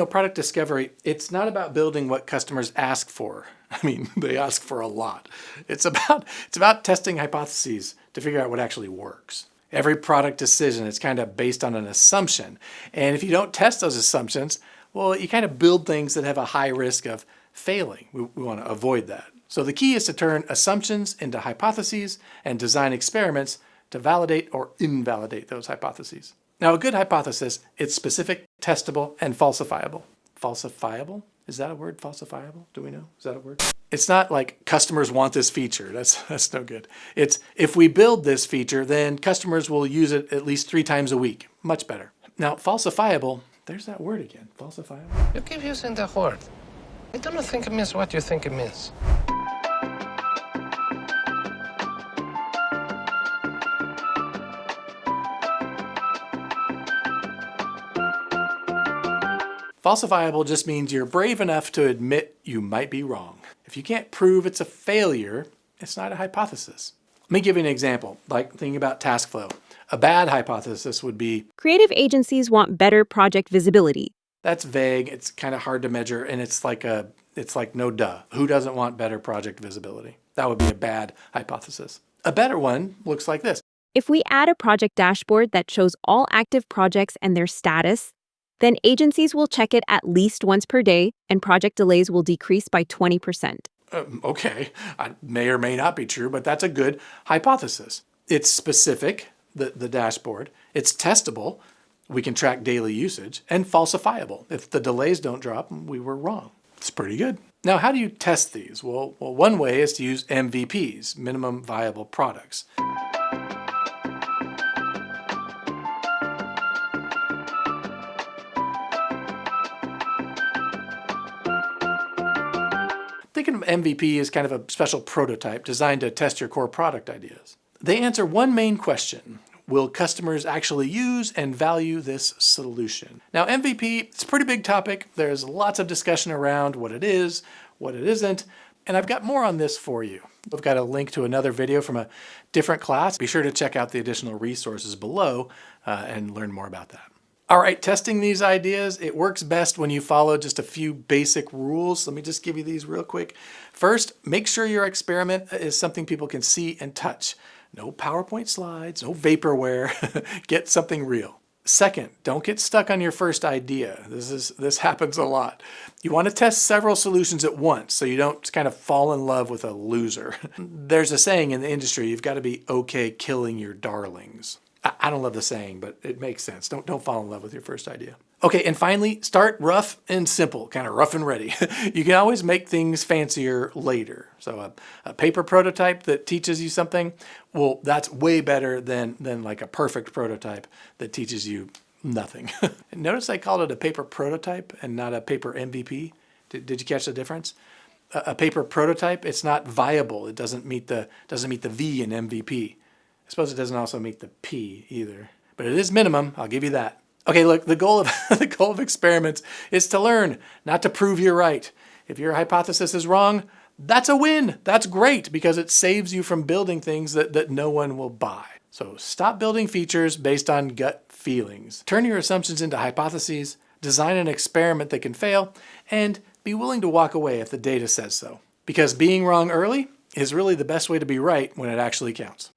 Product discovery, it's not about building what customers ask for. I mean, they ask for a lot. It's about testing hypotheses to figure out what actually works. Every product decision is kind of based on an assumption. And if you don't test those assumptions, well, you kind of build things that have a high risk of failing. We want to avoid that. So the key is to turn assumptions into hypotheses and design experiments to validate or invalidate those hypotheses. Now, a good hypothesis, it's specific, testable, and falsifiable. Falsifiable? Is that a word? Falsifiable? Do we know? Is that a word? It's not like customers want this feature. That's no good. It's if we build this feature, then customers will use it at least 3 times a week. Much better. Now, falsifiable, there's that word again. Falsifiable. You keep using the word. I don't think it means what you think it means. Falsifiable just means you're brave enough to admit you might be wrong. If you can't prove it's a failure, it's not a hypothesis. Let me give you an example, like thinking about task flow. A bad hypothesis would be, creative agencies want better project visibility. That's vague, it's kind of hard to measure, and it's like no duh. Who doesn't want better project visibility? That would be a bad hypothesis. A better one looks like this. If we add a project dashboard that shows all active projects and their status, then agencies will check it at least once per day, and project delays will decrease by 20%. Okay, may or may not be true, but that's a good hypothesis. It's specific, the dashboard. It's testable. We can track daily usage, and falsifiable. If the delays don't drop, we were wrong. It's pretty good. Now, how do you test these? Well, one way is to use MVPs, minimum viable products. Think of MVP as kind of a special prototype designed to test your core product ideas. They answer one main question. Will customers actually use and value this solution? Now, MVP, it's a pretty big topic. There's lots of discussion around what it is, what it isn't, and I've got more on this for you. I've got a link to another video from a different class. Be sure to check out the additional resources below and learn more about that. All right, testing these ideas, it works best when you follow just a few basic rules. Let me just give you these real quick. First, make sure your experiment is something people can see and touch. No PowerPoint slides, no vaporware. Get something real. Second, don't get stuck on your first idea. This happens a lot. You want to test several solutions at once so you don't kind of fall in love with a loser. There's a saying in the industry, you've got to be okay killing your darlings. I don't love the saying, but it makes sense. Don't fall in love with your first idea. Okay, and finally, start rough and simple, kind of rough and ready. You can always make things fancier later. So a paper prototype that teaches you something, well, that's way better than like a perfect prototype that teaches you nothing. Notice I called it a paper prototype and not a paper MVP. Did you catch the difference? A paper prototype, it's not viable. It doesn't meet the V in MVP. I suppose it doesn't also meet the P either, but it is minimum, I'll give you that. Okay, look, the goal of experiments is to learn, not to prove you're right. If your hypothesis is wrong, that's a win. That's great because it saves you from building things that no one will buy. So stop building features based on gut feelings. Turn your assumptions into hypotheses, design an experiment that can fail, and be willing to walk away if the data says so. Because being wrong early is really the best way to be right when it actually counts.